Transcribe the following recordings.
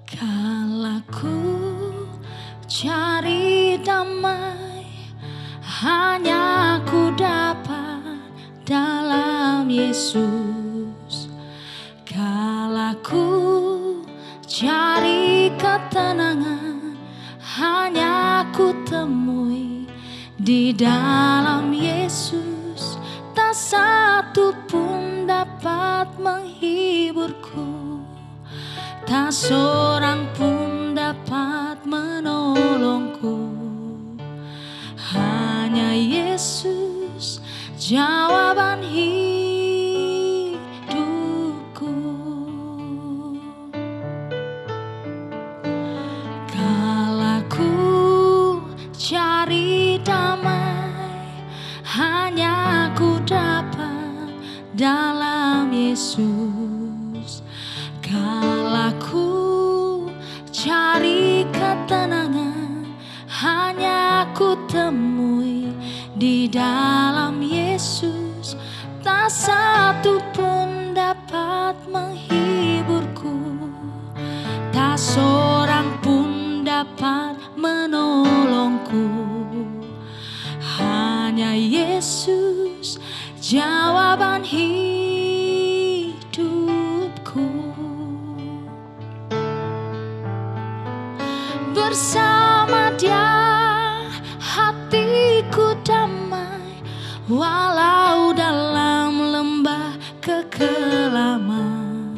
Kalaku cari damai, hanya ku dapat dalam Yesus. Kalaku cari ketenangan, hanya ku temui di dalam Yesus. Tak satu pun dapat menghiburku, tak seorang pun dapat menolongku. Hanya Yesus jawaban hidupku. Kalaku cari damai, hanya ku dapat dalam Yesus. Kalaku cari ketenangan, hanya ku temui di dalam Yesus. Tak satu pun dapat menghiburku, tak seorang pun dapat menolongku. Hanya Yesus jawaban hidupku. Bersama Dia hatiku damai, walau dalam lembah kekelaman.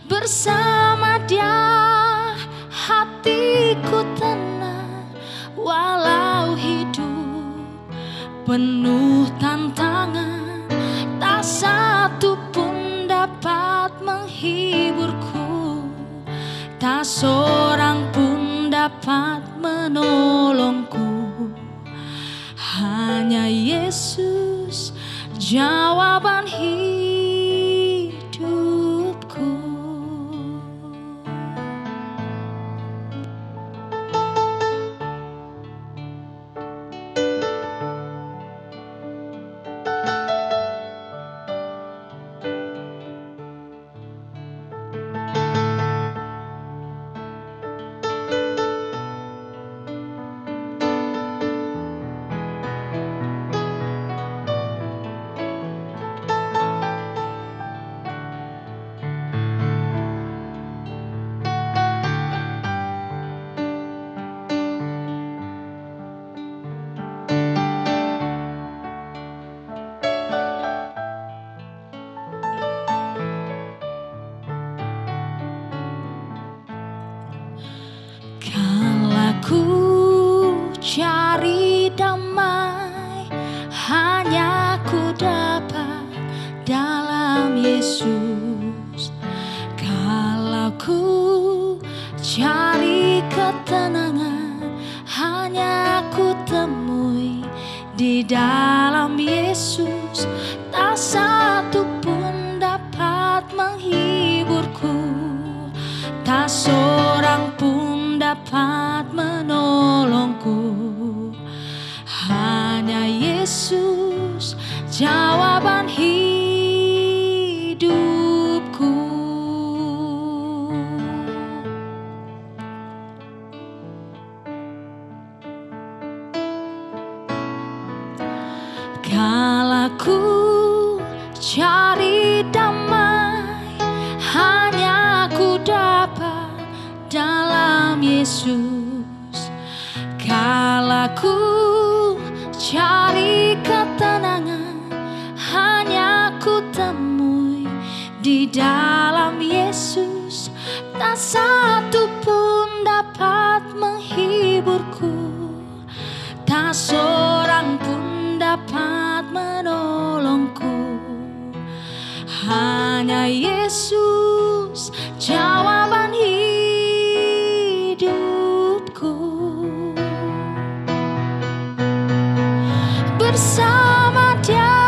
Bersama Dia hatiku tenang, walau hidup penuh tantangan. Tak satu pun dapat menghiburku, tak seorang pun dapat menolongku. Hanya Yesus jawaban hidupku. Kalaku cari damai, hanya ku dapat dalam Yesus. Kalaku cari ketenangan, hanya ku temui di dalam Yesus. Tak satu pun dapat menghiburku, tak seorang pun dapat menolongku. Hanya Yesus jawaban hidupku. Kalaku cari damai, hanya ku dapat dalam Yesus. Kalaku cari ketenangan, hanya ku temui di dalam Yesus. Tak satu pun dapat menghiburku, tak seorang pun dapat menolongku. Hanya Yesus jawaban hidupku. Bersama Dia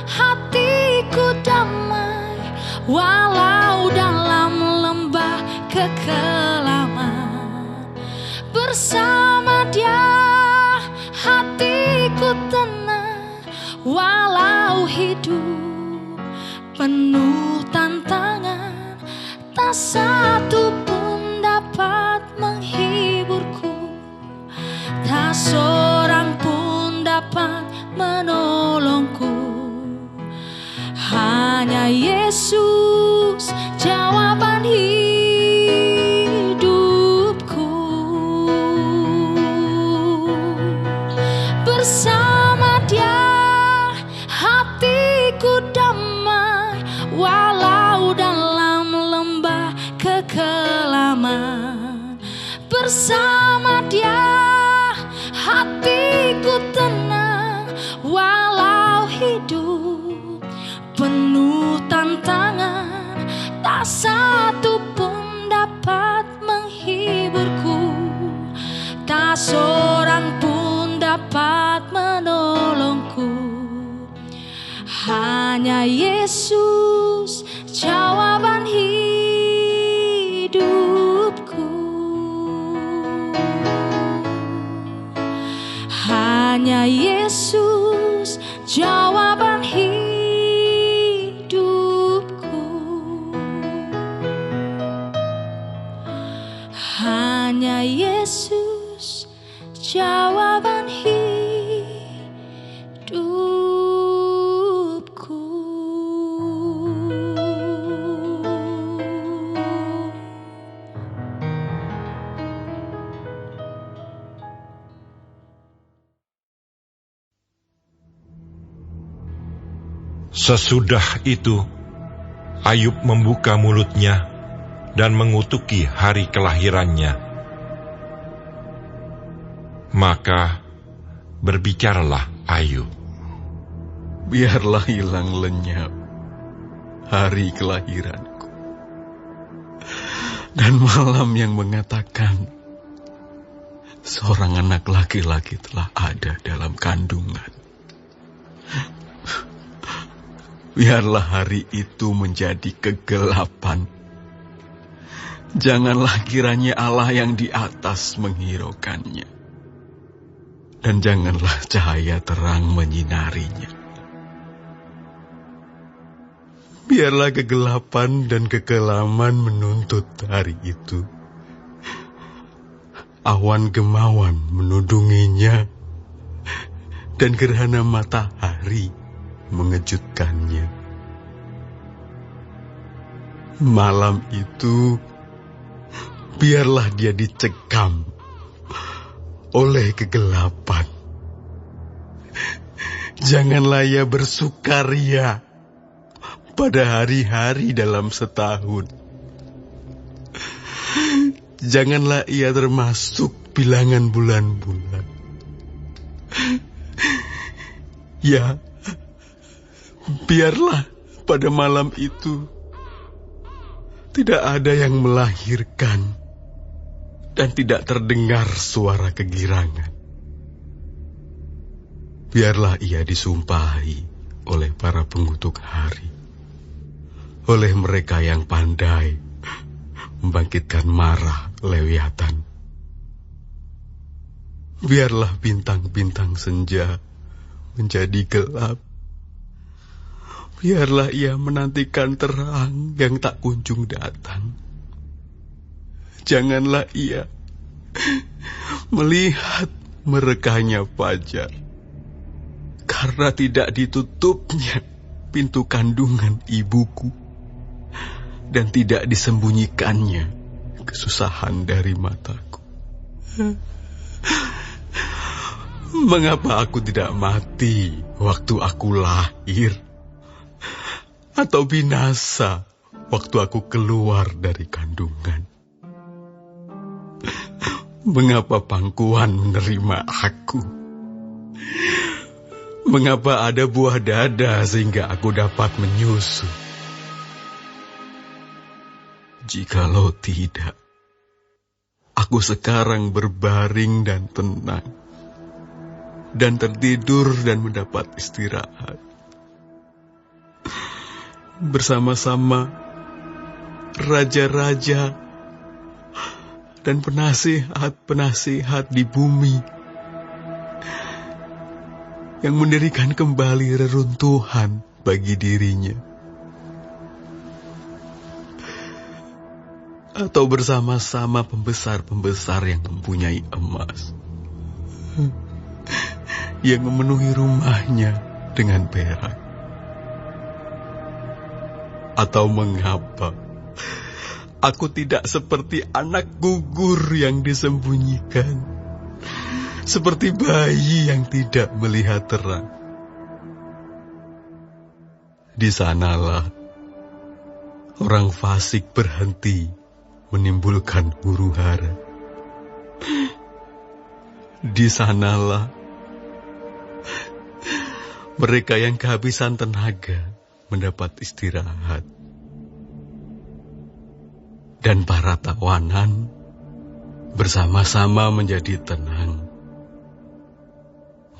hatiku damai, walau dalam lembah kekelaman. Bersama Dia hatiku tenang, walau hidup penuh tantangan. Tak satu pun kekelaman. Bersama Dia hatiku tenang, walau hidup penuh tantangan, tak satu pun dapat menghiburku, tak seorang pun dapat menolongku. Hanya Yesus jawaban hidupku. Hanya Yesus jawaban hidupku. Hanya Yesus jawaban hidupku. Sesudah itu, Ayub membuka mulutnya dan mengutuki hari kelahirannya. Maka berbicaralah Ayub. Biarlah hilang lenyap hari kelahiranku, dan malam yang mengatakan seorang anak laki-laki telah ada dalam kandungan. Biarlah hari itu menjadi kegelapan. Janganlah kiranya Allah yang di atas menghiraukannya, dan janganlah cahaya terang menyinarinya. Biarlah kegelapan dan kekelaman menuntut hari itu. Awan gemawan menudunginya, dan gerhana matahari mengejutkannya. Malam itu, biarlah dia dicekam oleh kegelapan. Janganlah ia bersukaria pada hari-hari dalam setahun. Janganlah ia termasuk bilangan bulan-bulan. Ya, biarlah pada malam itu tidak ada yang melahirkan dan tidak terdengar suara kegirangan. Biarlah ia disumpahi oleh para pengutuk hari, oleh mereka yang pandai membangkitkan marah Lewiatan. Biarlah bintang-bintang senja menjadi gelap. Biarlah ia menantikan terang yang tak kunjung datang. Janganlah ia melihat merekahnya fajar, karena tidak ditutupnya pintu kandungan ibuku, dan tidak disembunyikannya kesusahan dari mataku. Mengapa aku tidak mati waktu aku lahir, atau binasa waktu aku keluar dari kandungan? Mengapa pangkuan menerima aku? Mengapa ada buah dada sehingga aku dapat menyusu? Jikalau tidak, aku sekarang berbaring dan tenang, dan tertidur dan mendapat istirahat bersama-sama raja-raja dan penasihat-penasihat di bumi yang mendirikan kembali reruntuhan bagi dirinya, atau bersama-sama pembesar-pembesar yang mempunyai emas, yang memenuhi rumahnya dengan perak. Atau mengapa aku tidak seperti anak gugur yang disembunyikan, seperti bayi yang tidak melihat terang? Di sanalah orang fasik berhenti menimbulkan huru-hara. Di sanalah mereka yang kehabisan tenaga mendapat istirahat. Dan para tawanan bersama-sama menjadi tenang.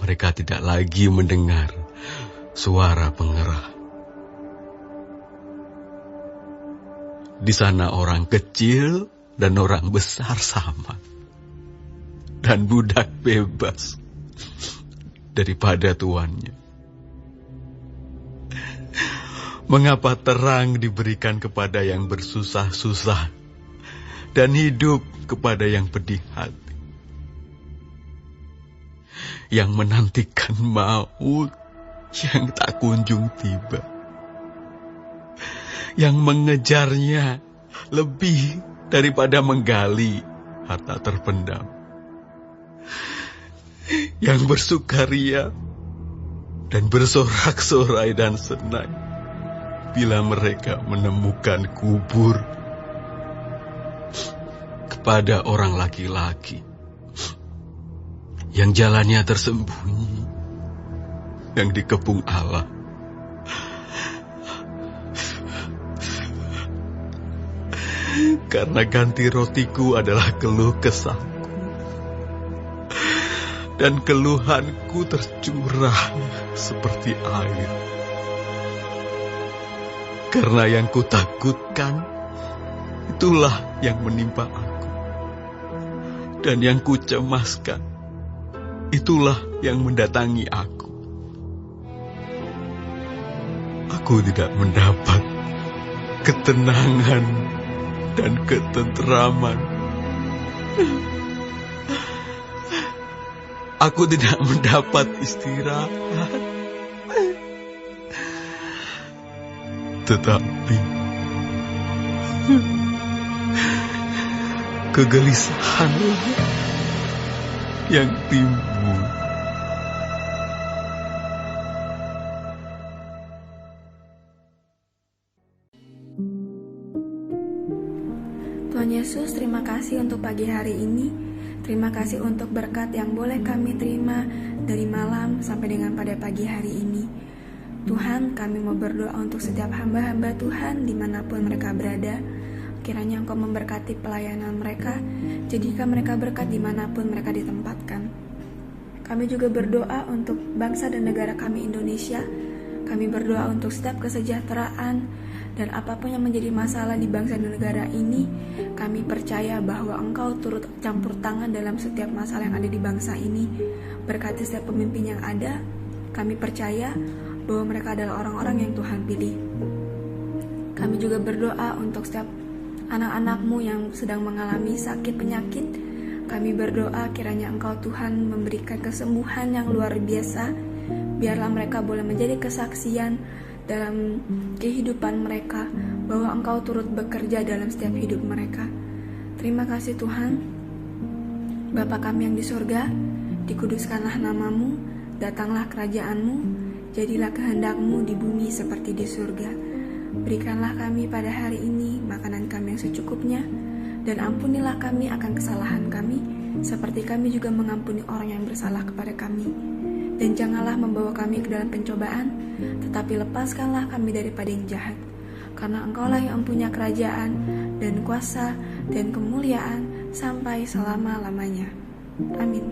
Mereka tidak lagi mendengar suara pengerah. Di sana orang kecil dan orang besar sama. Dan budak bebas daripada tuannya. Mengapa terang diberikan kepada yang bersusah-susah dan hidup kepada yang pedih hati, yang menantikan maut yang tak kunjung tiba, yang mengejarnya lebih daripada menggali harta terpendam, yang bersukaria dan bersorak-sorai dan senang bila mereka menemukan kubur, kepada orang laki-laki yang jalannya tersembunyi, yang dikepung Allah. Karena ganti rotiku adalah keluh kesahku, dan keluhanku tercurah seperti air. Karena yang kutakutkan, itulah yang menimpa aku. Dan yang kucemaskan, itulah yang mendatangi aku. Aku tidak mendapat ketenangan dan ketenteraman. Aku tidak mendapat istirahat. Tetapi kegelisahan yang timbul. Tuhan Yesus, terima kasih untuk pagi hari ini. Terima kasih untuk berkat yang boleh kami terima dari malam sampai dengan pada pagi hari ini. Tuhan, kami mau berdoa untuk setiap hamba-hamba Tuhan dimanapun mereka berada. Kiranya Engkau memberkati pelayanan mereka, jadikan mereka berkat dimanapun mereka ditempatkan. Kami juga berdoa untuk bangsa dan negara kami Indonesia. Kami berdoa untuk setiap kesejahteraan dan apapun yang menjadi masalah di bangsa dan negara ini. Kami percaya bahwa Engkau turut campur tangan dalam setiap masalah yang ada di bangsa ini. Berkati setiap pemimpin yang ada. Kami percaya bahwa mereka adalah orang-orang yang Tuhan pilih. Kami juga berdoa untuk setiap anak-anak-Mu yang sedang mengalami sakit penyakit. Kami berdoa kiranya Engkau Tuhan memberikan kesembuhan yang luar biasa. Biarlah mereka boleh menjadi kesaksian dalam kehidupan mereka bahwa Engkau turut bekerja dalam setiap hidup mereka. Terima kasih Tuhan. Bapa kami yang di surga, dikuduskanlah nama-Mu, datanglah kerajaan-Mu, jadilah kehendak-Mu di bumi seperti di surga. Berikanlah kami pada hari ini makanan kami yang secukupnya, dan ampunilah kami akan kesalahan kami, seperti kami juga mengampuni orang yang bersalah kepada kami. Dan janganlah membawa kami ke dalam pencobaan, tetapi lepaskanlah kami daripada yang jahat. Karena Engkaulah yang mempunyai kerajaan, dan kuasa, dan kemuliaan, sampai selama-lamanya. Amin.